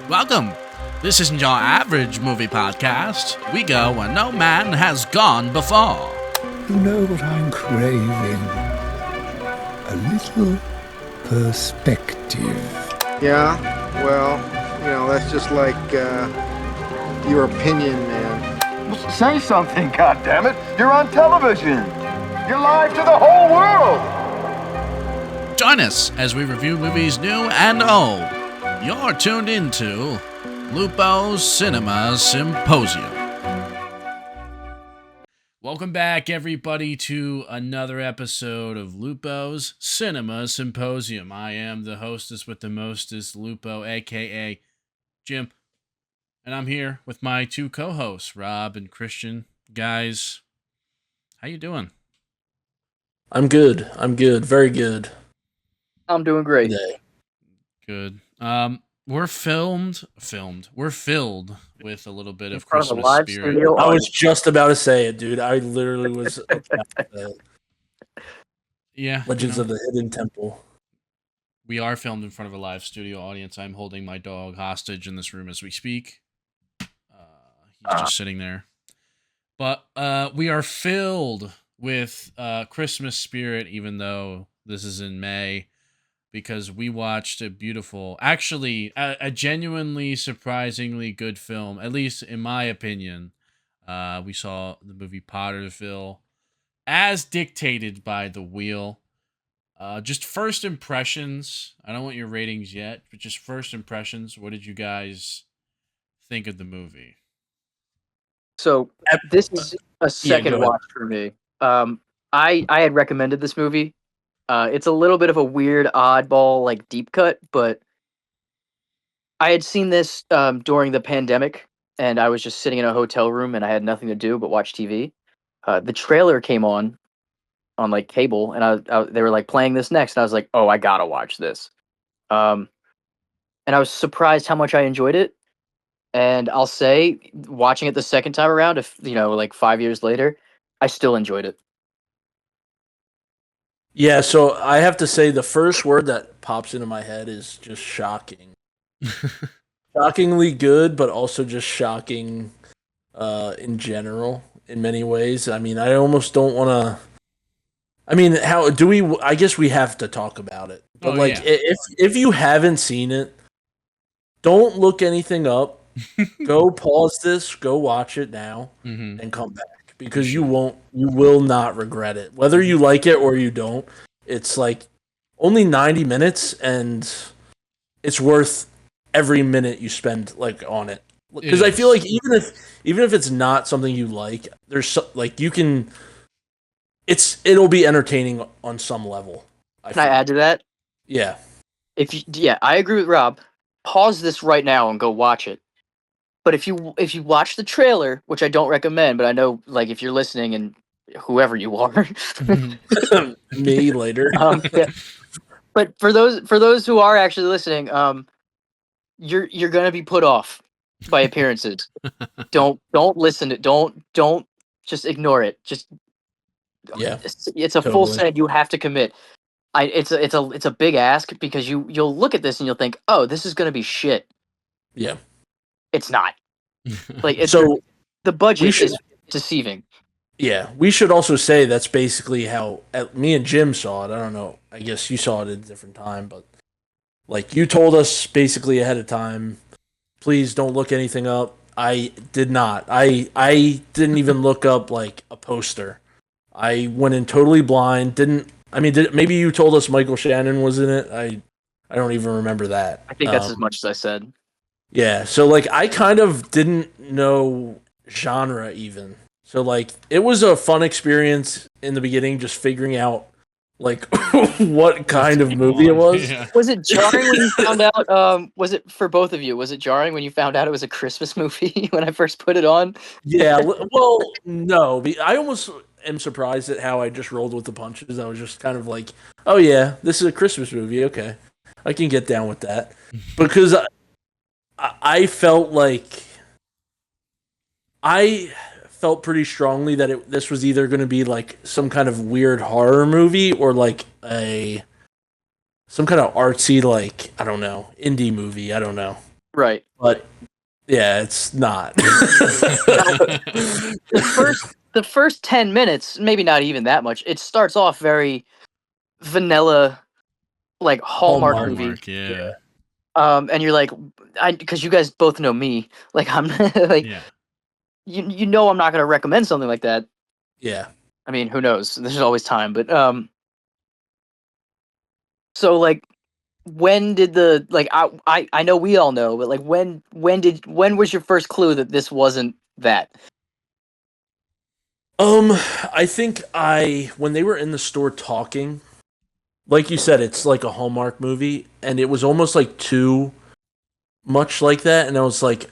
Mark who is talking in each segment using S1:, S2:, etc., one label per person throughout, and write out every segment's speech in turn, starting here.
S1: Welcome. This isn't your average movie podcast. We go where no man has gone before.
S2: You know what I'm craving? A little perspective.
S3: Yeah, well, that's just like your opinion, man.
S4: Well, say something, goddammit! You're on television! You're live to the whole world!
S1: Join us as we review movies new and old. You're tuned into Lupo's Cinema Symposium. Welcome back, everybody, to another episode of Lupo's Cinema Symposium. I am the hostess with the mostest, Lupo, a.k.a. Jim. And I'm here with my two co-hosts, Rob and Christian. Guys, how you doing?
S5: I'm good. Very good.
S6: I'm doing great.
S5: Today.
S1: Good. We're filled with a little bit of
S6: In front of a
S1: Christmas
S6: live
S1: spirit.
S6: studio
S5: I was
S6: audience.
S5: just about to say it, dude. I literally was about to say it.
S1: Yeah.
S5: Legends of the Hidden Temple.
S1: We are filmed in front of a live studio audience. I'm holding my dog hostage in this room as we speak. He's just sitting there. But we are filled with Christmas spirit, even though this is in May, because we watched a beautiful, actually, a genuinely surprisingly good film, at least in my opinion. We saw the movie Pottersville, as dictated by the wheel. Just first impressions. I don't want your ratings yet, but just first impressions. What did you guys think of the movie?
S6: So this is a second
S5: go ahead.
S6: watch for me. I had recommended this movie. It's a little bit of a weird, oddball, like deep cut, but I had seen this during the pandemic, and I was just sitting in a hotel room, and I had nothing to do but watch TV. The trailer came on like cable, and they were like playing this next, and I was like, oh, I gotta watch this. And I was surprised how much I enjoyed it. And I'll say, watching it the second time around, if like 5 years later, I still enjoyed it.
S5: Yeah, so I have to say the first word that pops into my head is just shocking. Shockingly good, but also just shocking in general in many ways. I mean, I almost don't want to... I mean, how do we... I guess we have to talk about it. But
S1: yeah.
S5: if you haven't seen it, don't look anything up. Go pause this, go watch it now, and come back. Because you will not regret it. Whether you like it or you don't, it's like only 90 minutes, and it's worth every minute you spend like on it. Because I feel like even if it's not something you like, there's like you can... It'll be entertaining on some level.
S6: Can I add to that?
S5: Yeah.
S6: I agree with Rob. Pause this right now and go watch it. But if you watch the trailer, which I don't recommend, but I know like if you're listening and whoever you are,
S5: Me later.
S6: yeah. But for those who are actually listening, you're gonna be put off by appearances. Don't listen to don't just ignore it. Just
S5: Yeah,
S6: it's a full send. You have to commit. It's a big ask because you'll look at this and you'll think, oh, this is gonna be shit.
S5: Yeah.
S6: It's not. Like
S5: So
S6: the budget is deceiving.
S5: yeah, we should also say that's basically how me and Jim saw it. I don't know. I guess you saw it at a different time, but like you told us basically ahead of time, please don't look anything up. I did not. I didn't even look up like a poster. I went in totally blind. Maybe you told us Michael Shannon was in it. I don't even remember that.
S6: I think that's as much as I said.
S5: Yeah, so like I kind of didn't know genre even. So like it was a fun experience in the beginning just figuring out like what kind of movie it was.
S1: Yeah.
S6: Was it jarring when you found out was it for both of you? Was it jarring when you found out it was a Christmas movie when I first put it on?
S5: Yeah, well, no, I almost am surprised at how I just rolled with the punches. I was just kind of like, "Oh yeah, this is a Christmas movie. Okay. I can get down with that." Because I felt like I felt pretty strongly that this was either going to be like some kind of weird horror movie or like a some kind of artsy, like, I don't know, indie movie. I don't know.
S6: Right.
S5: But yeah, it's not.
S6: The first 10 minutes, maybe not even that much. It starts off very vanilla, like Hallmark movie.
S1: Hallmark, yeah.
S6: And you're like, because you guys both know me, like I'm like,
S1: Yeah.
S6: you know, I'm not gonna recommend something like that.
S5: Yeah.
S6: I mean, who knows? There's always time, but so like, when did the like I know we all know, but like when was your first clue that this wasn't that?
S5: I think when they were in the store talking, like you said, it's like a Hallmark movie, and it was almost like too much like that, and I was like,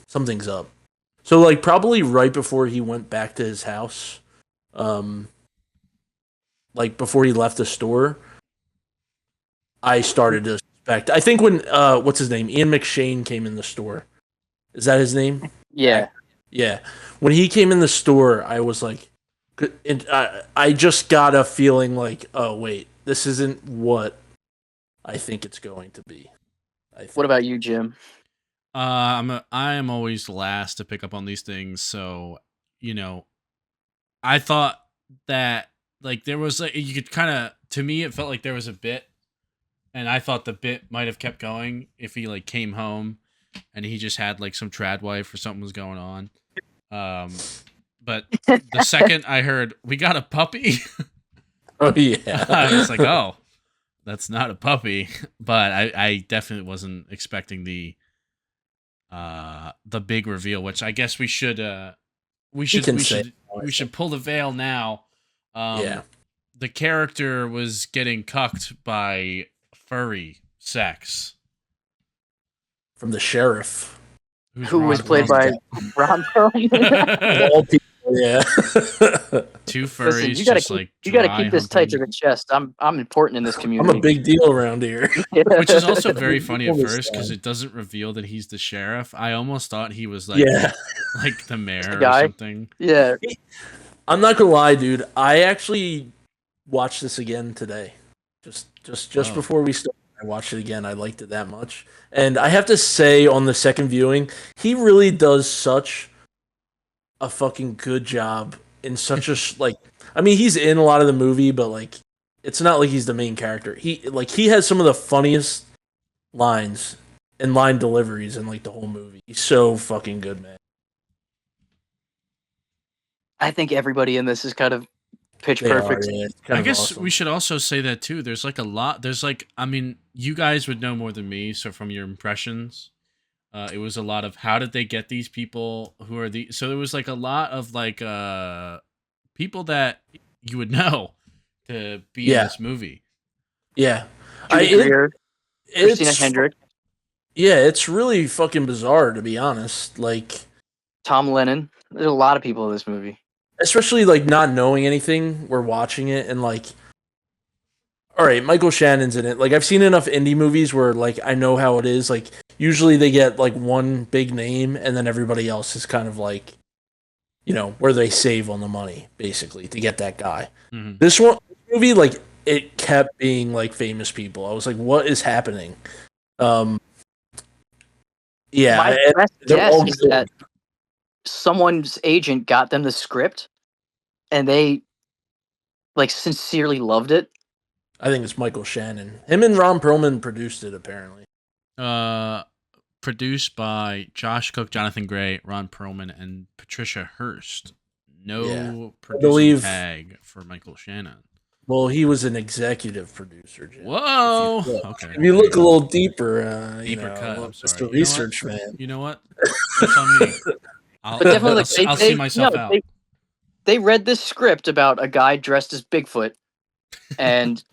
S5: something's up. So like probably right before he went back to his house, like before he left the store, I started to suspect. I think when what's his name? Ian McShane came in the store. Is that his name?
S6: Yeah.
S5: Yeah. When he came in the store, I was like, I just got a feeling like, oh wait, this isn't what I think it's going to be.
S6: What about you, Jim?
S1: I am always last to pick up on these things, so you know, I thought that like there was like you could kind of to me it felt like there was a bit, and I thought the bit might have kept going if he like came home and he just had like some trad wife or something was going on. But the second I heard we got a puppy,
S5: Oh yeah,
S1: I was like, oh, that's not a puppy. But I definitely wasn't expecting the big reveal, which I guess we should pull the veil now.
S5: Yeah.
S1: The character was getting cucked by furry sex
S5: From the sheriff.
S6: Who was played by Ron Perlman.
S5: Of all people, yeah.
S1: Two furries.
S6: Listen, you gotta keep this tight to the chest. I'm important in this community.
S5: I'm a big deal around here.
S1: Which is also very funny at first because it doesn't reveal that he's the sheriff. I almost thought he was like like the mayor or something.
S6: Yeah.
S5: I'm not gonna lie, dude. I actually watched this again today. Just before we started, I watched it again. I liked it that much. And I have to say, on the second viewing, he really does such a fucking good job in such a like. I mean, he's in a lot of the movie, but like, it's not like he's the main character. He has some of the funniest lines and line deliveries in like the whole movie. He's so fucking good, man.
S6: I think everybody in this is kind of pitch perfect.
S1: I guess we should also say that too. There's like a lot. There's like, I mean, you guys would know more than me. So from your impressions, it was a lot of how did they get these people? Who are the? So there was like a lot of like people that you would know to be in this movie.
S5: Yeah,
S6: Christina Hendrick.
S5: Yeah, it's really fucking bizarre to be honest. Like
S6: Tom Lennon. There's a lot of people in this movie.
S5: Especially like not knowing anything, we're watching it and like, all right, Michael Shannon's in it. Like I've seen enough indie movies where like I know how it is. Like usually they get like one big name and then everybody else is kind of like, you know, where they save on the money basically to get that guy.
S1: Mm-hmm.
S5: This movie, like it kept being like famous people. I was like, what is happening? Yeah,
S6: my best guess is that someone's agent got them the script and they like sincerely loved it.
S5: I think it's Michael Shannon. Him and Ron Perlman produced it apparently.
S1: Produced by Josh Cook, Jonathan Gray, Ron Perlman, and Patricia Hearst. No producing tag for Michael Shannon.
S5: Well, he was an executive producer. Jim.
S1: Whoa!
S5: Okay. If you look a little deeper,
S1: cut. I'm sorry.
S5: Mr. Research man.
S1: You know what? That's on me.
S6: But definitely,
S1: I'll see myself out.
S6: They read this script about a guy dressed as Bigfoot, and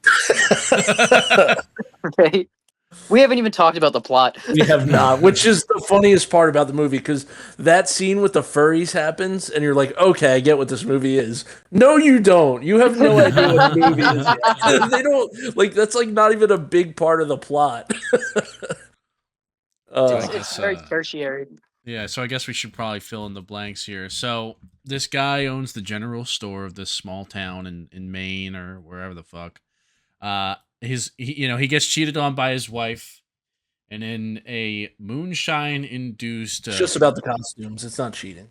S6: we haven't even talked about the plot.
S5: We have not, which is the funniest part about the movie, because that scene with the furries happens, and you're like, okay, I get what this movie is. No, you don't. You have no idea what the movie is yet. They don't, like, that's like not even a big part of the plot.
S6: It's very tertiary.
S1: Yeah, so I guess we should probably fill in the blanks here. So this guy owns the general store of this small town in Maine or wherever the fuck. he gets cheated on by his wife, and in a moonshine induced
S5: It's just about the costumes. It's not cheating.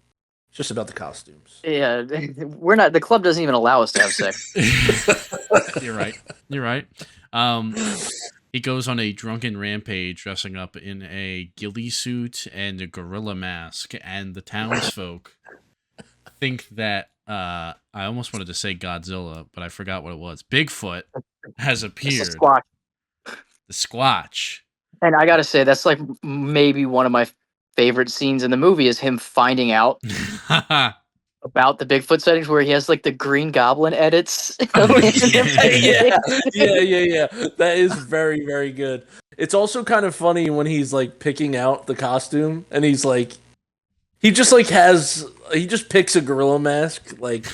S5: It's just about the costumes.
S6: Yeah, we're not. The club doesn't even allow us to have sex.
S1: You're right. He goes on a drunken rampage, dressing up in a ghillie suit and a gorilla mask, and the townsfolk think that I almost wanted to say Godzilla, but I forgot what it was. Bigfoot has appeared.
S6: It's a Squatch.
S1: The Squatch.
S6: And I gotta say, that's like maybe one of my favorite scenes in the movie is him finding out about the Bigfoot sightings, where he has like the Green Goblin edits.
S5: Oh, yeah. That is very, very good. It's also kind of funny when he's like picking out the costume, and he's like, he just picks a gorilla mask. Like,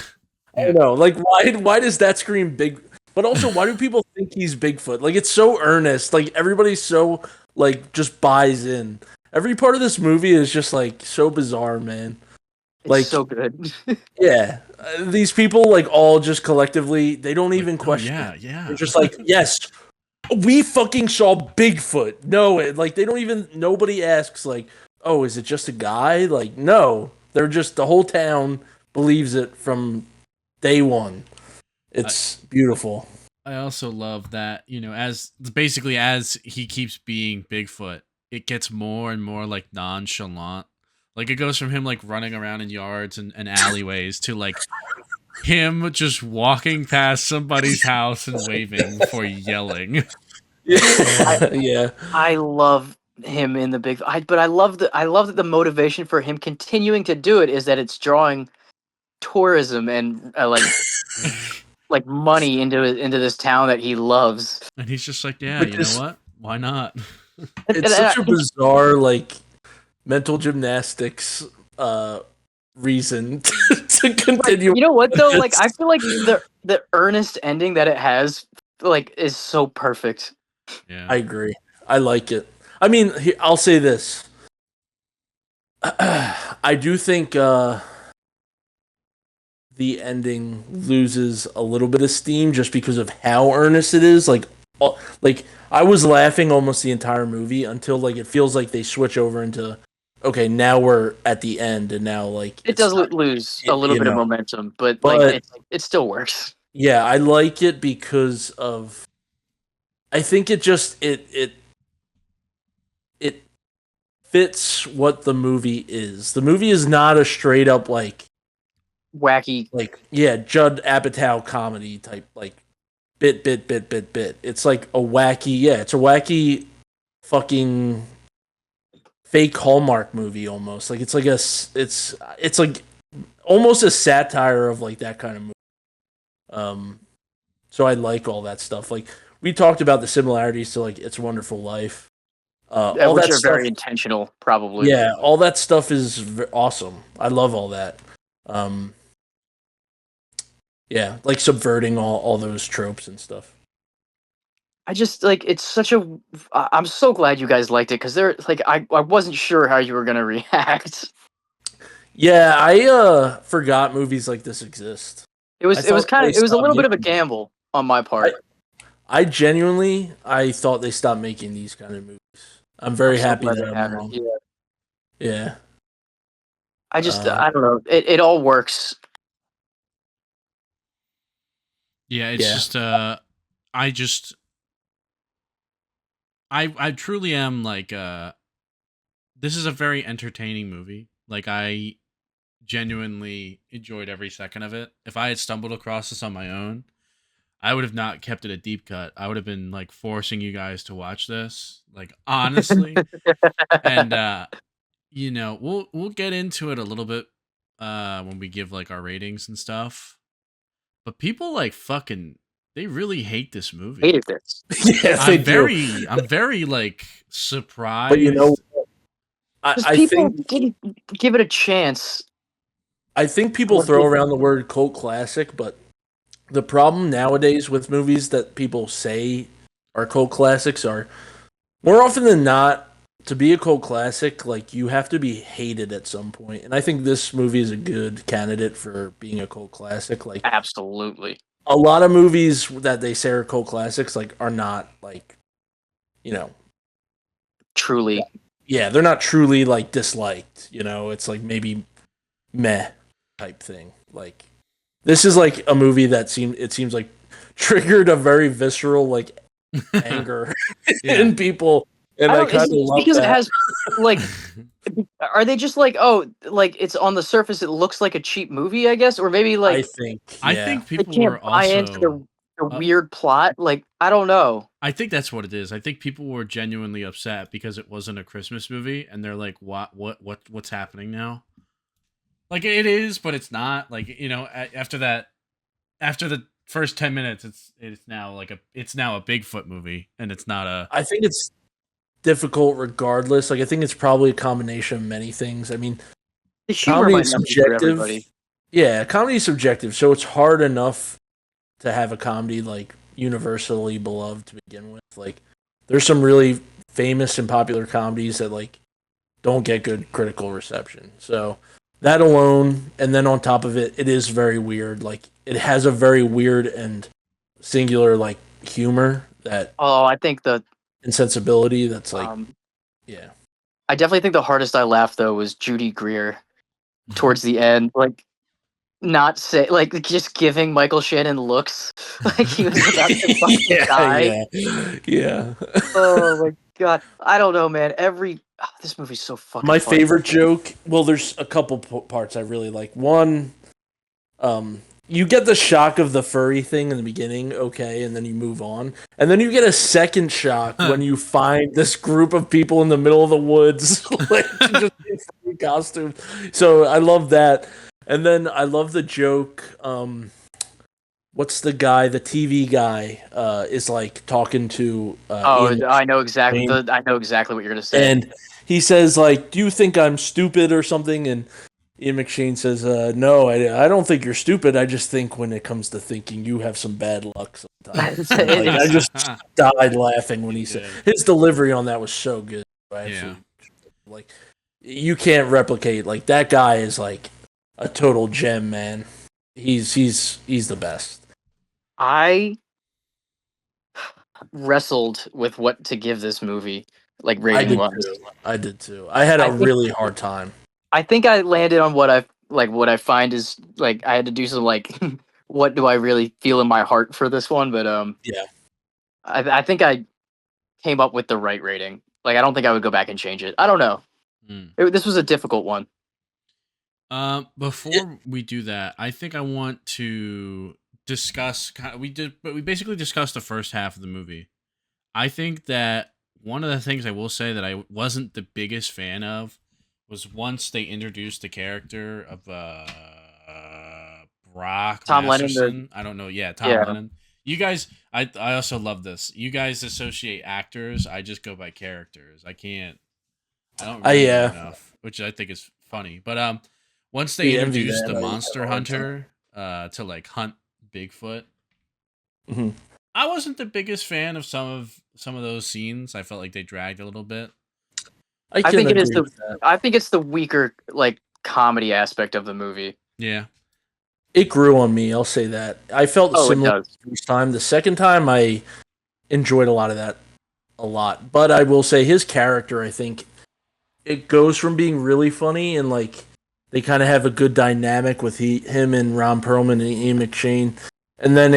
S5: I don't know, like why does that scream big? But also, why do people think he's Bigfoot? Like, it's so earnest. Like, everybody's so like just buys in. Every part of this movie is just like so bizarre, man.
S6: Like, so good.
S5: Yeah, these people like all just collectively, they don't even question.
S1: Yeah.
S5: They're just like, yes, we fucking saw Bigfoot. No, like they don't even. Nobody asks like, oh, is it just a guy? Like, no, they're just the whole town believes it from day one. It's beautiful.
S1: I also love that, as he keeps being Bigfoot, it gets more and more like nonchalant. Like, it goes from him like running around in yards and alleyways to like him just walking past somebody's house and waving before yelling.
S5: Yeah.
S6: I love him in the but I love that the motivation for him continuing to do it is that it's drawing tourism and like money into this town that he loves.
S1: And he's just like, yeah, you know what? Why not?
S5: It's such a bizarre like mental gymnastics reason to continue.
S6: You know what though? Like, I feel like the earnest ending that it has like is so perfect.
S1: Yeah,
S5: I agree. I like it. I mean, I'll say this. I do think the ending loses a little bit of steam just because of how earnest it is. Like I was laughing almost the entire movie until like it feels like they switch over into, okay, now we're at the end, and now like
S6: it does lose a little bit of momentum, but like it still works.
S5: Yeah, I like it because of. I think it just it fits what the movie is. The movie is not a straight up like
S6: wacky,
S5: like Judd Apatow comedy type like bit. It's like a wacky, it's a wacky fucking fake Hallmark movie almost. Like it's like it's like almost a satire of like that kind of movie. So I like all that stuff. Like we talked about the similarities to like It's a Wonderful Life. All
S6: which
S5: that
S6: are
S5: stuff,
S6: very intentional, probably.
S5: Yeah, all that stuff is awesome. I love all that. Yeah, like subverting all those tropes and stuff.
S6: I just like it's such a. I'm so glad you guys liked it because they're like I wasn't sure how you were gonna react.
S5: Yeah, I forgot movies like this exist.
S6: It was a little bit of a gamble on my part.
S5: I genuinely thought they stopped making these kind of movies. I'm very happy that I'm wrong. Yeah.
S6: I just I don't know. It all works.
S1: Yeah, it's just I truly am like this is a very entertaining movie. Like I genuinely enjoyed every second of it. If I had stumbled across this on my own, I would have not kept it a deep cut. I would have been like forcing you guys to watch this, like honestly. And we'll get into it a little bit when we give like our ratings and stuff. But people like fucking they really hate this movie.
S6: Hated this.
S5: Yeah,
S1: I'm very like surprised.
S5: But you know, I
S6: think didn't give it a chance.
S5: I think people throw around the word cult classic, but the problem nowadays with movies that people say are cult classics are more often than not, to be a cult classic, like you have to be hated at some point. And I think this movie is a good candidate for being a cult classic. Like
S6: absolutely.
S5: a lot of movies that they say are cult classics like are not like, you know,
S6: Truly.
S5: yeah, they're not truly like disliked. It's like maybe meh type thing. Like this is like a movie that seems like triggered a very visceral like anger
S1: Yeah.
S5: in people, and
S6: I
S5: I
S6: don't. Is
S5: kind
S6: it
S5: of
S6: just
S5: love
S6: because it
S5: that.
S6: has like? Are they just like, oh, like it's on the surface it looks like a cheap movie, I guess, or maybe
S5: I
S6: like
S5: think,
S1: I
S5: yeah,
S1: think
S6: they
S1: people
S6: can't
S1: were
S6: buy into
S1: also.
S6: the
S1: Uh,
S6: weird plot? Like I don't know.
S1: I think that's what it is. I think people were genuinely upset because it wasn't a Christmas movie, and they're like, what's happening now?" Like it is, but it's not. Like after that, after the first 10 minutes, it's now a Bigfoot movie, and it's not a.
S5: I think it's difficult regardless. Like I think it's probably a combination of many things. I mean,
S6: The humor
S5: comedy
S6: might
S5: is
S6: not be for
S5: subjective.
S6: everybody.
S5: Yeah, comedy is subjective, so it's hard enough to have a comedy like universally beloved to begin with. Like there's some really famous and popular comedies that like don't get good critical reception. So that alone, and then on top of it, it is very weird. Like it has a very weird and singular like humor that
S6: Oh, I think the
S5: insensibility that's like
S6: um,
S5: yeah.
S6: I definitely think the hardest I laughed though was Judy Greer towards the end, like not say like just giving Michael Shannon looks like he was about to fucking
S5: yeah,
S6: die.
S5: yeah.
S6: Oh my god, I don't know, man. This movie's so fucking
S5: My
S6: funny.
S5: favorite joke. Well, there's a couple parts I really like. One, you get the shock of the furry thing in the beginning, okay, and then you move on, and then you get a second shock when you find this group of people in the middle of the woods, like just in furry costume. So I love that, and then I love the joke. What's the guy? The TV guy is like talking to
S6: Oh,
S5: Ian
S6: I know exactly.
S5: McShane,
S6: I know exactly what you're gonna say.
S5: and he says like, "Do you think I'm stupid or something?" And Ian McShane says, "No, I don't think you're stupid. I just think when it comes to thinking, you have some bad luck sometimes." And, like, I just died laughing when he said his delivery on that was so good. I actually like you can't replicate like that guy is like a total gem, man. He's the best.
S6: I wrestled with what to give this movie, like
S5: I
S6: rating
S5: did
S6: wise.
S5: too. I did too. I had a
S6: I think
S5: really hard time.
S6: I think I landed on what I find is like I had to do some like what do I really feel in my heart for this one, but
S5: Yeah.
S6: I think I came up with the right rating. Like I don't think I would go back and change it. I don't know. This was a difficult one.
S1: Before we do that, I think I want to discuss. We basically discussed the first half of the movie. I think that one of the things I will say that I wasn't the biggest fan of was once they introduced the character of Brock
S6: Tom Lennon,
S1: Masterson. I don't know. Yeah, Tom Lennon. You guys, I also love this. You guys associate actors. I just go by characters. I don't really know enough, which I think is funny. But once they introduced the monster hunter to like hunt Bigfoot, I wasn't the biggest fan of some of those scenes. I felt like they dragged a little bit.
S6: I think it is I think it's the weaker like comedy aspect of the movie.
S1: Yeah.
S5: It grew on me, I'll say that. I felt similar the first time. The second time I enjoyed a lot of that a lot. But I will say his character, I think it goes from being really funny and like they kind of have a good dynamic with him and Ron Perlman and Ian McShane. And then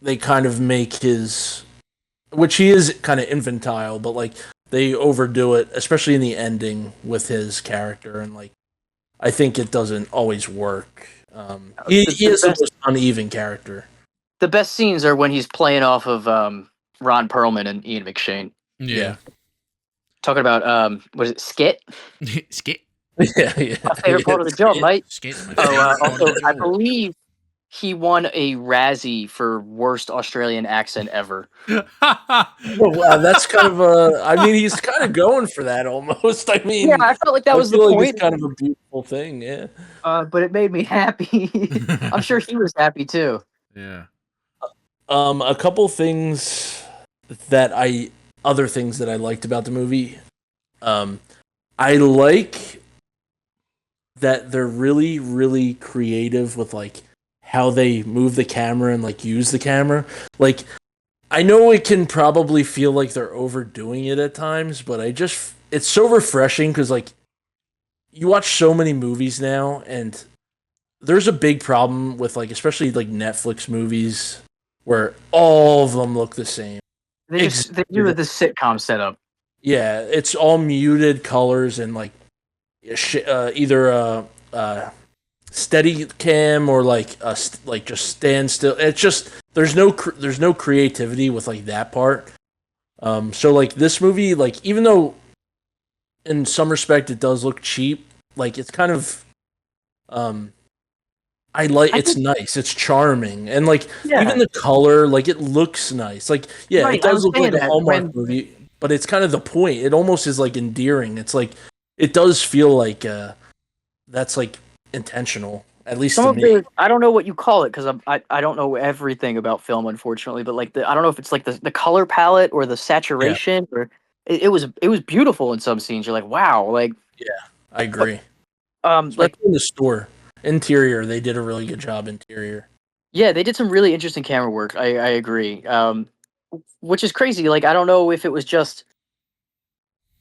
S5: they kind of make his, which he is kind of infantile, but like they overdo it, especially in the ending with his character. And like, I think it doesn't always work. He is the most uneven character.
S6: The best scenes are when he's playing off of Ron Perlman and Ian McShane.
S1: Yeah.
S6: Talking about what is it, Skit?
S1: Skit.
S5: Yeah.
S6: My favorite part of the job, mate.
S1: Skit.
S6: Also, I believe he won a Razzie for worst Australian accent ever.
S5: Wow, that's kind of a. I mean, he's kind of going for that almost. I mean,
S6: yeah, I felt like that was the point.
S5: It's kind of a beautiful thing, yeah.
S6: But it made me happy. I'm sure he was happy too.
S1: Yeah.
S5: A couple things other things that I liked about the movie. I like that they're really, really creative with like how they move the camera and like use the camera. Like I know it can probably feel like they're overdoing it at times, but it's so refreshing because like you watch so many movies now, and there's a big problem with like especially like Netflix movies where all of them look the same.
S6: They do the sitcom setup.
S5: Yeah, it's all muted colors and like either steady cam or like like just stand still. It's just there's no creativity with like that part. So like this movie, like even though in some respect it does look cheap, like it's kind of it's nice, it's charming, and like even the color, like it looks nice. Like yeah,
S6: right,
S5: it does look like a Hallmark
S6: when
S5: movie, but it's kind of the point. It almost is like endearing. It's like it does feel like that's like intentional, at least
S6: some
S5: to
S6: of
S5: me.
S6: the I don't know what you call it because I don't know everything about film unfortunately, but like I don't know if it's like the color palette or the
S5: Yeah,
S6: saturation or it was beautiful in some scenes. You're like wow, like
S5: yeah, I
S6: but
S5: agree.
S6: like
S5: Especially in the store interior, they did a really good job interior.
S6: yeah, they did some really interesting camera work. I agree. Which is crazy. Like I don't know if it was just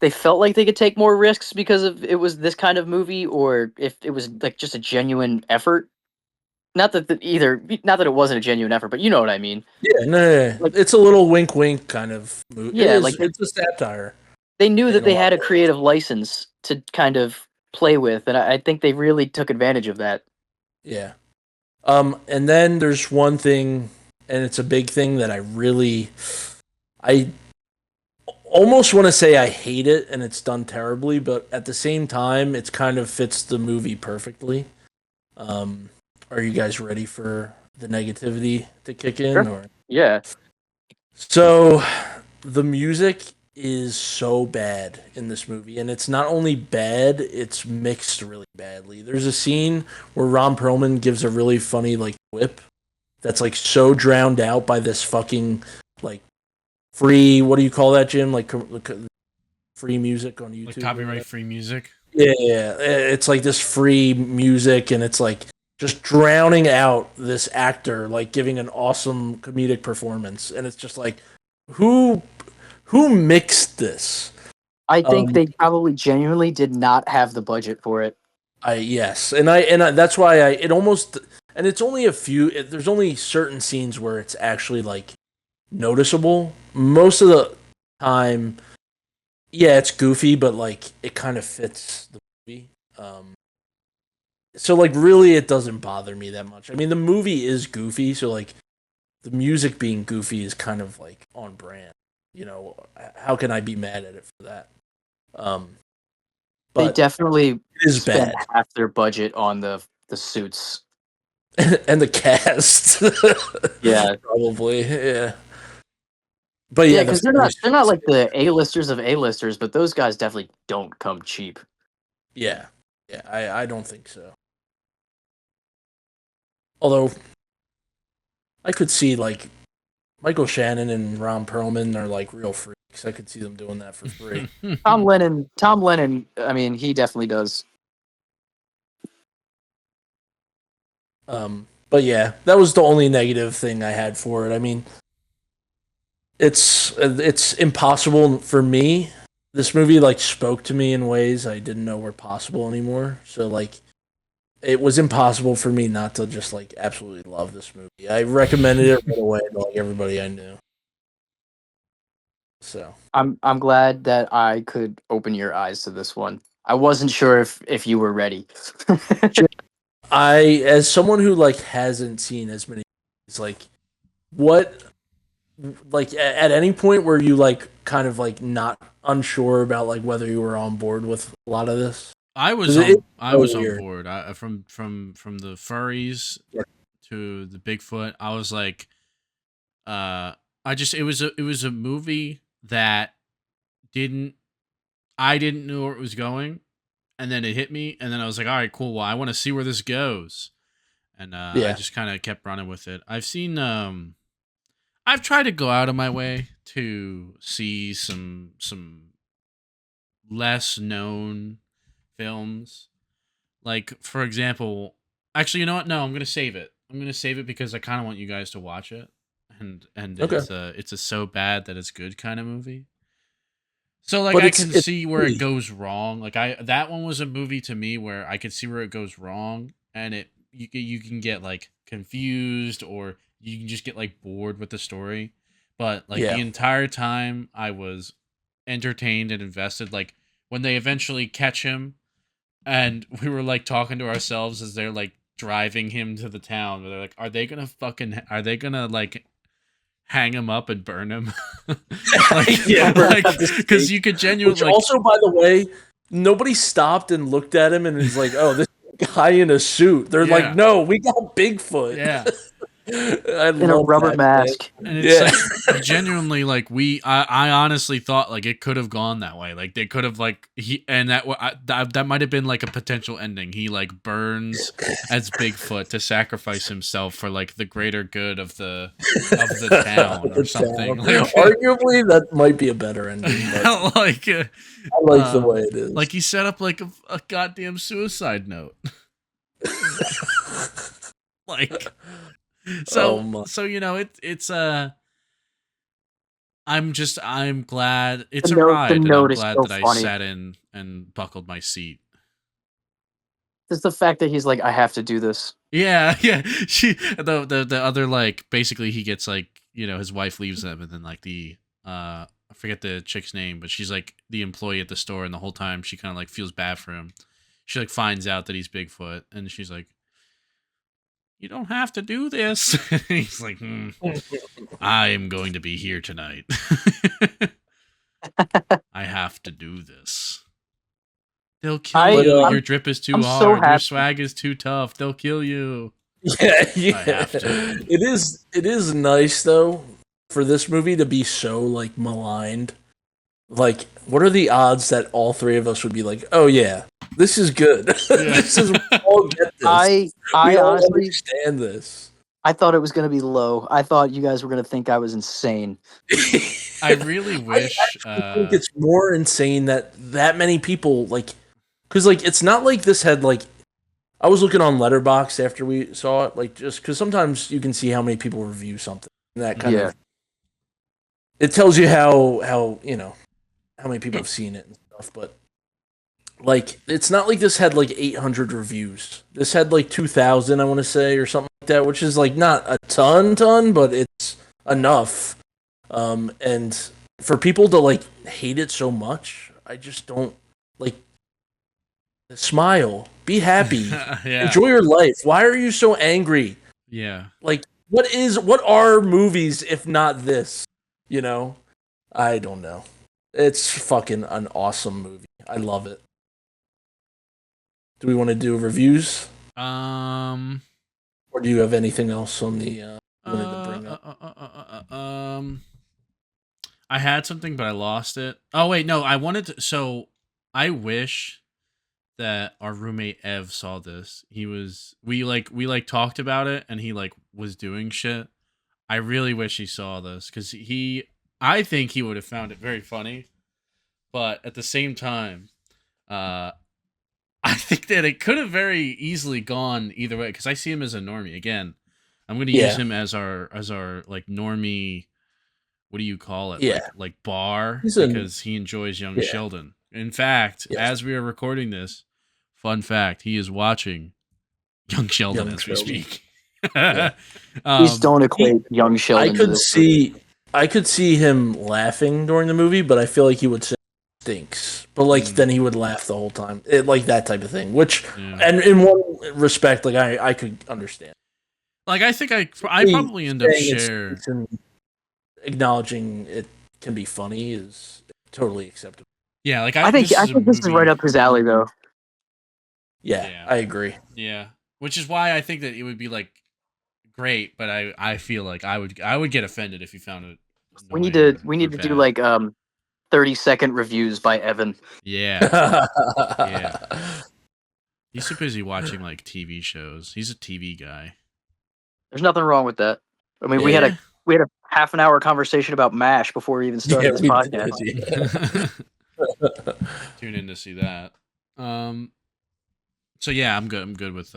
S6: they felt like they could take more risks because of it was this kind of movie, or if it was like just a genuine effort. Not that it wasn't a genuine effort, but you know what I mean.
S5: Yeah, no,
S6: Like
S5: it's a little wink, wink kind of movie. It
S6: yeah,
S5: is.
S6: like
S5: It's a satire
S6: they knew that
S5: in a
S6: they
S5: lot
S6: had
S5: of
S6: a
S5: ways.
S6: creative license to kind of play with, and I think they really took advantage of that.
S5: Yeah. And then there's one thing, and it's a big thing that I almost want to say I hate it and it's done terribly, but at the same time, it's kind of fits the movie perfectly. Um, are you guys ready for the negativity to kick in?
S6: Sure.
S5: Or
S6: Yeah,
S5: so the music is so bad in this movie, and it's not only bad, it's mixed really badly. There's a scene where Ron Perlman gives a really funny like whip that's like so drowned out by this fucking like free, what do you call that, Jim? Like free music on YouTube.
S1: Like copyright free music.
S5: Yeah, it's like this free music, and it's like just drowning out this actor, like giving an awesome comedic performance, and it's just like, who who mixed this?
S6: I think
S5: Um,
S6: they probably genuinely did not have the budget for it.
S5: I yes, and that's why it almost, and it's only a few. There's only certain scenes where it's actually like noticeable. Most of the time, yeah, it's goofy, but like it kind of fits the movie. So like really, it doesn't bother me that much. I mean, the movie is goofy, so like the music being goofy is kind of like on brand. You know, how can I be mad at it for that? Um,
S6: They
S5: but
S6: definitely
S5: it is
S6: spent
S5: bad,
S6: half their budget on the suits.
S5: and the cast,
S6: Yeah,
S5: probably, yeah. But
S6: yeah,
S5: yeah, the
S6: because they're not like the A-listers of A-listers, but those guys definitely don't come cheap.
S5: yeah, yeah. I don't think so. Although I could see like Michael Shannon and Ron Perlman are like real freaks. I could see them doing that for free.
S6: Tom Lennon. I mean, he definitely does.
S5: But yeah, that was the only negative thing I had for it. I mean, it's impossible for me. This movie like spoke to me in ways I didn't know were possible anymore. So like it was impossible for me not to just like absolutely love this movie. I recommended it right away to like everybody I knew. So
S6: I'm glad that I could open your eyes to this one. I wasn't sure if you were ready.
S5: I, as someone who like hasn't seen as many movies, like what, like at any point were you like kind of like not unsure about like whether you were on board with a lot of this?
S1: I was
S5: 'Cause
S1: on. I
S5: so
S1: was on
S5: weird.
S1: board. From the furries
S5: Yeah.
S1: to the Bigfoot. I was like, I just it was a movie that didn't I didn't know where it was going, and then it hit me, and then I was like, all right, cool. Well, I want to see where this goes, and I
S5: Yeah.
S1: just kind of kept running with it. I've tried to go out of my way to see some less known films. Like for example, actually, you know what? No, I'm gonna save it. gonna save it because I kind of want you guys to watch it, and
S5: Okay.
S1: it's a so bad that it's good kind of movie. So like
S5: But
S1: I
S5: it's
S1: can
S5: it's
S1: see where it
S5: free.
S1: goes wrong. Like that one was a movie to me where I could see where it goes wrong, and you can get like confused or you can just get like bored with the story. But like the
S5: Yeah.
S1: entire time I was entertained and invested. Like when they eventually catch him, and we were like talking to ourselves as they're like driving him to the town. Where they're like, are they gonna like hang him up and burn him?
S5: Yeah,
S1: like
S5: at the
S1: because
S5: stake.
S1: you could genuinely
S5: Which
S1: like
S5: also, by the way, nobody stopped and looked at him and is like, "Oh, this guy in a suit." They're like,
S1: yeah
S5: "No, we got Bigfoot."
S1: yeah.
S5: I
S6: In a
S5: love
S6: rubber
S5: that, man.
S6: mask.
S1: And it's
S5: Yeah.
S1: like genuinely like I honestly thought like it could have gone that way. Like they could have like that might have been like a potential ending. He like burns as Bigfoot to sacrifice himself for like the greater good of the town or
S5: The
S1: something.
S5: town.
S1: Like
S5: Arguably, that might be a better ending, but
S1: like
S5: I like the way it is.
S1: like he set up like a goddamn suicide note. Like
S5: Oh my.
S1: so you know it's I'm glad it's
S6: The
S1: a
S6: note-
S1: ride,
S6: the
S1: and I'm
S6: note is
S1: glad
S6: so
S1: that I
S6: funny.
S1: sat in and buckled my seat.
S6: Just the fact that he's like, I have to do this.
S1: Yeah, yeah. The other like basically he gets like his wife leaves him, and then like I forget the chick's name, but she's like the employee at the store, and the whole time she kind of like feels bad for him. She like finds out that he's Bigfoot, and she's like, "You don't have to do this." He's like, I am going to be here tonight. I have to do this. They'll kill you.
S5: I'm-
S1: Your drip is too
S6: I'm so
S1: hard. Your
S6: happy.
S1: swag is too tough. They'll kill you.
S5: Yeah, yeah.
S1: have to.
S5: It is nice though for this movie to be so like maligned. Like, what are the odds that all three of us would be like, "Oh yeah, this is good. This is we all get this.
S6: I
S5: we all
S6: honestly,
S5: understand this."
S6: I thought it was going to be low. I thought you guys were going to think I was insane.
S1: I really wish.
S5: I think it's more insane that many people like, because like it's not like this had like. I was looking on Letterboxd after we saw it, like just because sometimes you can see how many people review something. And that kind
S6: Yeah.
S5: of it tells you how how many people have seen it and stuff. But like it's not like this had like 800 reviews. This had like 2,000, I want to say, or something like that, which is like not a ton, but it's enough. And for people to like hate it so much, I just don't like. Smile, be happy,
S1: yeah.
S5: enjoy your life. Why are you so angry?
S1: Yeah.
S5: Like, what are movies if not this? You know, I don't know. It's fucking an awesome movie. I love it. Do we want to do reviews, or do you have anything else on the? You wanted to bring up?
S1: I had something, but I lost it. Oh wait, no, I wanted to. So I wish that our roommate Ev saw this. We talked about it, and he like was doing shit. I really wish he saw this because I think he would have found it very funny, but at the same time, I think that it could have very easily gone either way because I see him as a normie. Again, I'm going to use him as our like normie. What do you call it?
S5: Yeah.
S1: Like bar
S5: He's
S1: because he enjoys Young
S5: Yeah.
S1: Sheldon. In fact,
S5: Yes.
S1: as we are recording this, fun fact, he is watching Young Sheldon
S5: Young
S1: as
S5: Sheldon.
S1: we speak.
S5: Yeah.
S6: Please don't equate young Sheldon. to this.
S5: I could see him laughing during the movie, but I feel like he would say stinks. But like then he would laugh the whole time, like that type of thing. Which, and in one respect, like I could understand.
S1: Like I think I probably end up
S5: Saying it
S1: share.
S5: stinks and acknowledging it can be funny is totally acceptable.
S6: Yeah, like I think this is right up his alley, though.
S5: Yeah, I agree.
S1: Yeah, which is why I think that it would be like great, but I feel like I would get offended if you found it.
S6: We need to do like 30-second reviews by Evan.
S1: Yeah. Yeah. He's so busy watching like TV shows. He's a TV guy.
S6: There's nothing wrong with that. I mean, we had a half an hour conversation about MASH before we even started this podcast.
S1: Tune in to see that. So yeah, I'm good. I'm good with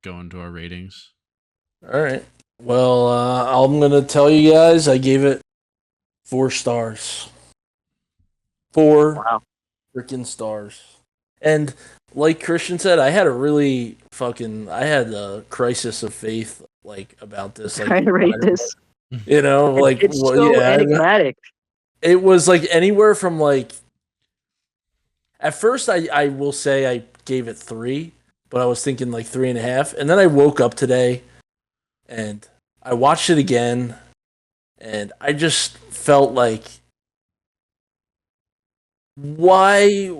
S1: going to our ratings.
S5: All right. Well, I'm gonna tell you guys, I gave it 4 stars. 4
S6: Wow.
S5: freaking stars. And like Christian said, I had I had a crisis of faith like about this. Like,
S6: Trying to rate this.
S5: like,
S6: It's
S5: well,
S6: so
S5: yeah,
S6: enigmatic.
S5: it was like anywhere from like. At first, I will say I gave it 3, but I was thinking like 3.5, and then I woke up today, and I watched it again, and I just felt like why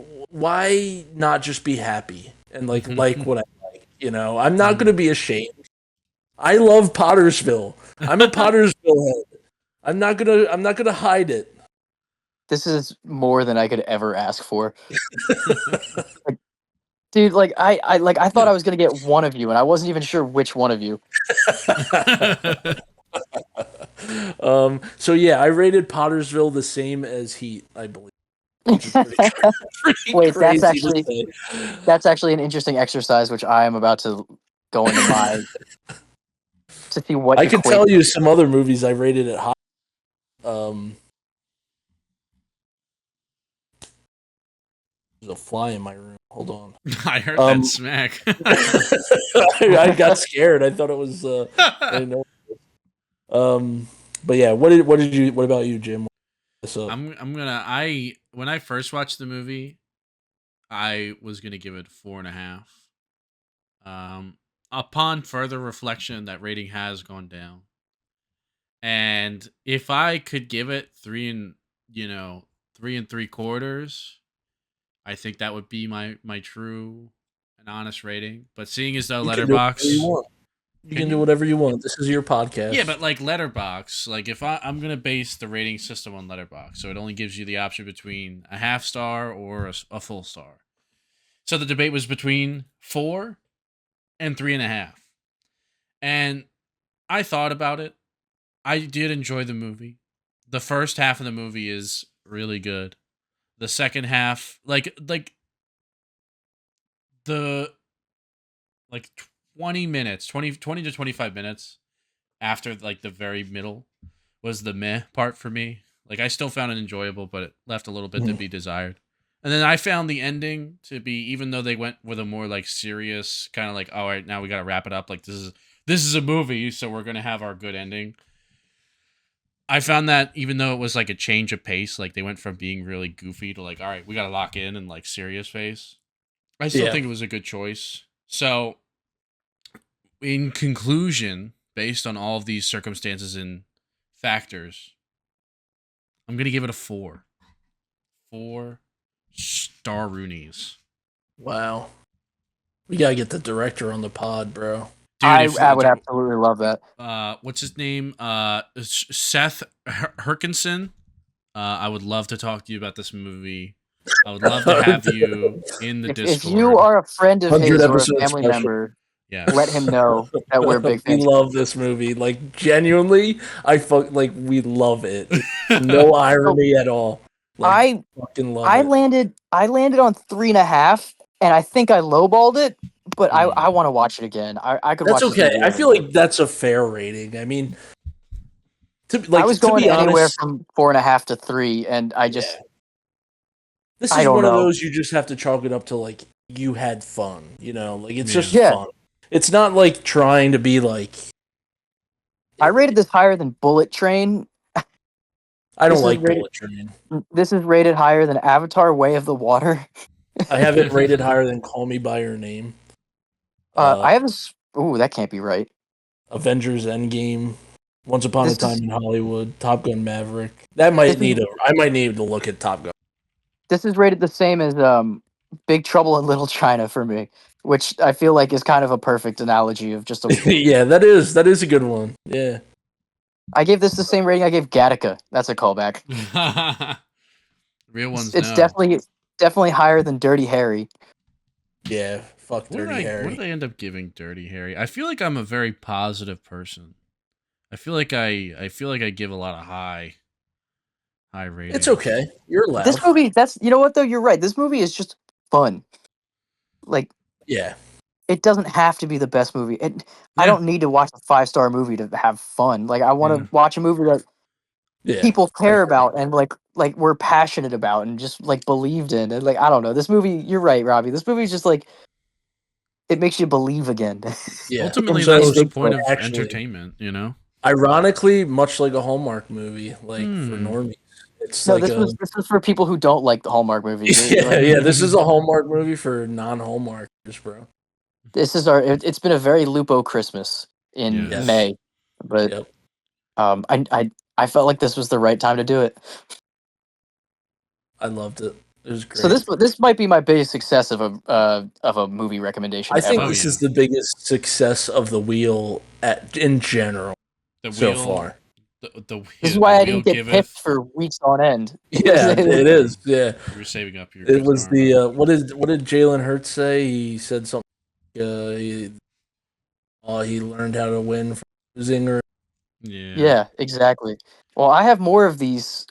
S5: not just be happy and like what I like, I'm not going to be ashamed. I love Pottersville. I'm a Pottersville head. I'm not going to hide it.
S6: This is more than I could ever ask for. Dude, like I thought I was gonna get one of you, and I wasn't even sure which one of you.
S5: So yeah, I rated Pottersville the same as Heat, I believe. Which is pretty
S6: Wait,
S5: crazy to say.
S6: that's actually an interesting exercise, which I am about to go into my to see what
S5: I could
S6: equate.
S5: tell you some other movies I rated it high. There's a fly in my room. Hold on.
S1: I heard that smack.
S5: I got scared. I thought it was. I didn't know. But yeah, what about you, Jim?
S1: When I first watched the movie, I was gonna give it 4.5. Upon further reflection, that rating has gone down. And if I could give it 3 3/4, I think that would be my true and honest rating. But seeing as though Letterbox,
S5: you can do whatever you want. This is your podcast.
S1: Yeah, but like Letterbox, like if I'm gonna base the rating system on Letterbox, so it only gives you the option between a half star or a full star. So the debate was between 4 and 3.5, and I thought about it. I did enjoy the movie. The first half of the movie is really good. The second half, like the 20 minutes, 20 to 25 minutes after like the very middle was the meh part for me. Like I still found it enjoyable, but it left a little bit to be desired. And then I found the ending to be, even though they went with a more like serious kind of like, all right, now we got to wrap it up. Like this is a movie, so we're going to have our good ending. I found that even though it was like a change of pace, like they went from being really goofy to like, all right, we got to lock in and like serious face. I still think it was a good choice. So in conclusion, based on all of these circumstances and factors, I'm going to give it a 4. 4 star Roonies.
S5: Wow. We got to get the director on the pod, bro.
S6: Dude, I would absolutely love that.
S1: What's his name? Seth Herkinson. I would love to talk to you about this movie. I would love to have you in the Discord.
S6: If you are a friend of his or a family
S5: special.
S6: member, let him know that we're big fans.
S5: We love this movie. Like genuinely, we love it. No irony at all. Like, I fucking love it.
S6: I landed on 3.5, and I think I lowballed it, but I want to watch it again. I could.
S5: That's
S6: watch
S5: okay. I feel like that's a fair rating. I mean,
S6: I was going anywhere from 4.5 to 3, and I just.
S5: This is one of those you just have to chalk it up to like you had fun, like it's just fun. It's not like trying to be like.
S6: I rated this higher than Bullet Train.
S5: I don't like Bullet Train.
S6: This is rated higher than Avatar: Way of the Water.
S5: I have it rated higher than Call Me by Your Name.
S6: I have this. Ooh, that can't be right.
S5: Avengers: Endgame. Once Upon a Time in Hollywood. Top Gun: Maverick. I might need to look at Top Gun.
S6: This is rated the same as Big Trouble in Little China for me, which I feel like is kind of a perfect analogy of just a.
S5: Yeah, that is a good one. Yeah.
S6: I gave this the same rating I gave Gattaca. That's a callback.
S1: Real ones.
S6: It's definitely higher than Dirty Harry.
S5: Yeah, fuck Dirty Harry.
S1: What did I end up giving Dirty Harry? I feel like I'm a very positive person. I feel like I give a lot of high ratings.
S5: It's okay. You're allowed.
S6: This movie, you know what though? You're right. This movie is just fun. Like,
S5: yeah,
S6: it doesn't have to be the best movie. I
S1: Yeah.
S6: don't need to watch a 5-star movie to have fun. Like I want
S1: Yeah.
S6: to watch a movie that
S5: Yeah,
S6: people
S5: I
S6: care
S5: agree.
S6: about and like we're passionate about and just like believed in. And like I don't know, this movie. You're right, Robbie. This movie is just like it makes you believe again.
S5: Yeah.
S1: Ultimately,
S5: So
S1: that's the
S6: Big
S1: point
S6: way.
S1: of
S5: actually,
S1: entertainment, you know?
S5: ironically, much like a Hallmark movie, like for
S1: Hmm.
S5: normies, it's
S6: No,
S5: like a
S6: this was for people who don't like the Hallmark movies.
S5: yeah, yeah. This is a Hallmark movie for non-Hallmarkers, bro.
S6: This is it's been a very Lupo Christmas in
S1: Yes.
S5: Yes.
S6: May, but
S5: Yep.
S6: I felt like this was the right time to do it.
S5: I loved it. It was
S6: So
S5: great.
S6: this might be my biggest success of a movie recommendation
S5: I think
S6: ever.
S1: Oh,
S5: this
S1: yeah.
S5: is the biggest success of the wheel in general
S1: The
S5: so
S1: wheel,
S5: far.
S6: This is
S1: the
S6: why I
S1: wheel
S6: didn't get pipped
S1: giveth.
S6: for weeks on end.
S5: Yeah, it is. Yeah,
S1: You were saving up your
S5: it
S1: good
S5: was
S1: karma.
S5: the what did Jalen Hurts say? He said something. He, he learned how to win from losing, or
S1: Yeah.
S6: Yeah, exactly. Well, I have more of these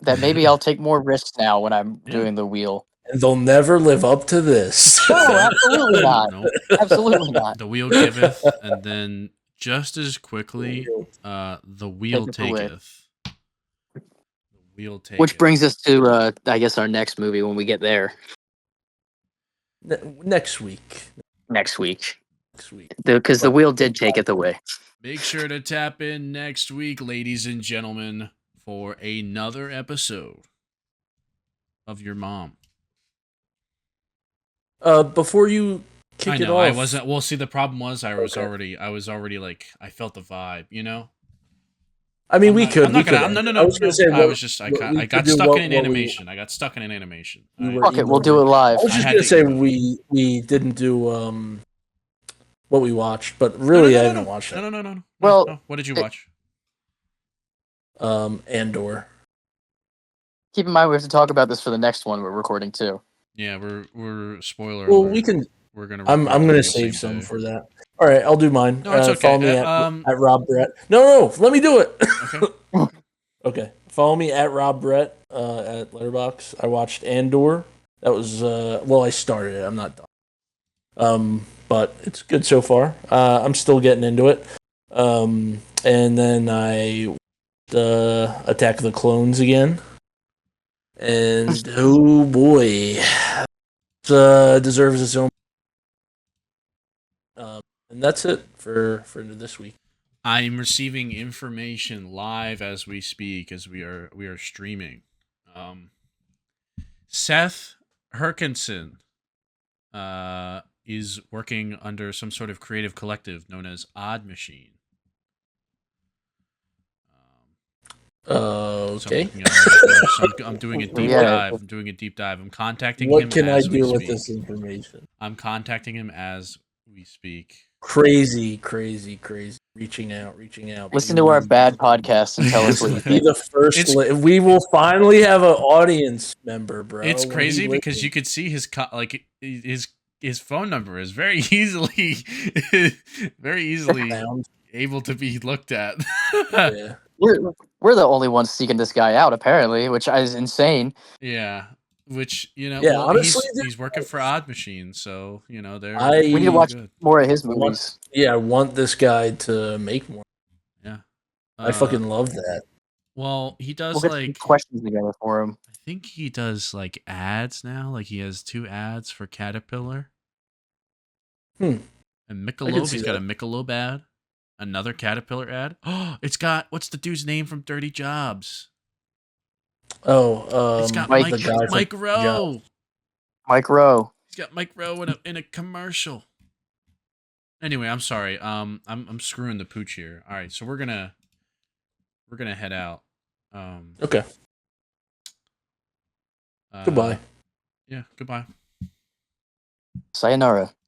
S6: that maybe I'll take more risks now when I'm
S1: Yeah.
S6: doing the wheel.
S5: and they'll never live up to this.
S6: No, absolutely not.
S1: Nope.
S6: Absolutely not.
S1: The wheel giveth, and then just as quickly, the wheel
S6: Taketh away.
S1: taketh. The wheel taketh.
S6: Which brings us to I guess our next movie when we get there
S5: Next week.
S6: next week.
S5: Next week.
S6: Because the wheel did take it away.
S1: Make sure to tap in next week, ladies and gentlemen, for another episode of Your Mom.
S5: Before you kick
S1: I
S5: it
S1: know
S5: off,
S1: I wasn't. Well, see, the problem was I was
S5: Okay.
S1: already like I felt the vibe, you know.
S5: I mean,
S1: I'm
S5: we
S1: not,
S5: could.
S1: I'm
S5: We
S1: not
S5: could.
S1: gonna.
S5: End
S1: No, no,
S5: it. I
S1: no,
S5: was going
S1: no.
S5: to say
S1: I
S5: what,
S1: was just.
S5: what we
S1: I
S5: could
S1: got
S5: do.
S1: stuck in an
S5: What we
S1: animation. I got stuck in an animation.
S5: you
S1: I,
S5: were
S6: Fuck it, we'll
S5: emailing.
S6: do it live.
S5: I was
S1: I
S5: just
S1: had
S5: going to
S1: to
S5: say
S1: email.
S5: we didn't do what we watched, but
S1: No,
S5: really I
S1: no, no,
S5: haven't
S1: no,
S5: watched
S1: no,
S5: that.
S1: no, no, no.
S6: Well,
S1: No. What did you
S6: it-
S1: watch?
S5: Andor.
S6: keep in mind we have to talk about this for the next one we're recording too.
S1: Yeah, we're spoiler
S5: Well,
S1: alert.
S5: we can.
S1: We're gonna
S5: I'm
S1: record
S5: going to
S1: those the
S5: save
S1: same
S5: some
S1: day.
S5: for that. All right, I'll do mine.
S1: No, it's okay.
S5: Follow me at Rob Brett. No, let me do it.
S1: Okay.
S5: Okay, follow me at Rob Brett at Letterbox. I watched Andor. That was I started it. I'm not done. But it's good so far. I'm still getting into it. And then I Attack of the Clones again. And oh boy, it deserves its own. And that's it for this week.
S1: I'm receiving information live as we speak, as we are streaming. Seth Herkinson is working under some sort of creative collective known as Odd Machine. So
S5: Okay.
S1: I'm doing a deep
S6: Yeah.
S1: dive. I'm doing a deep dive. I'm contacting him
S5: What can I
S1: as we
S5: do with
S1: speak.
S5: this information?
S1: I'm contacting him as we speak.
S5: Crazy. Reaching out.
S6: Listen to our bad podcast and tell us what you
S5: Be
S6: think.
S5: the first. We will finally have an audience member, bro.
S1: It's
S5: when
S1: crazy
S5: he
S1: because
S5: listens.
S1: you could see his phone number is very easily
S5: Found.
S1: able to be looked at.
S5: Yeah.
S6: We're the only ones seeking this guy out, apparently, which is insane.
S1: Yeah, which
S5: Yeah,
S1: well,
S5: honestly,
S1: he's working for Odd Machine, so they're
S6: We need to
S1: doing
S6: watch
S1: good.
S6: more of his
S5: I
S6: movies.
S5: want this guy to make more.
S1: Yeah,
S5: I fucking love that.
S1: Well, he does
S6: We'll get some questions together for him.
S1: I think he does like ads now. Like he has 2 ads for Caterpillar. And Michelob. He's got a Michelob ad. Another Caterpillar ad. Oh, it's got what's the dude's name from Dirty Jobs? It's got
S6: Mike-
S1: Mike Rowe.
S6: Mike Rowe.
S1: He's got Mike Rowe in a commercial. Anyway, I'm sorry. I'm screwing the pooch here. All right, so we're gonna head out.
S5: Okay. Goodbye.
S1: Yeah, goodbye.
S6: Sayonara.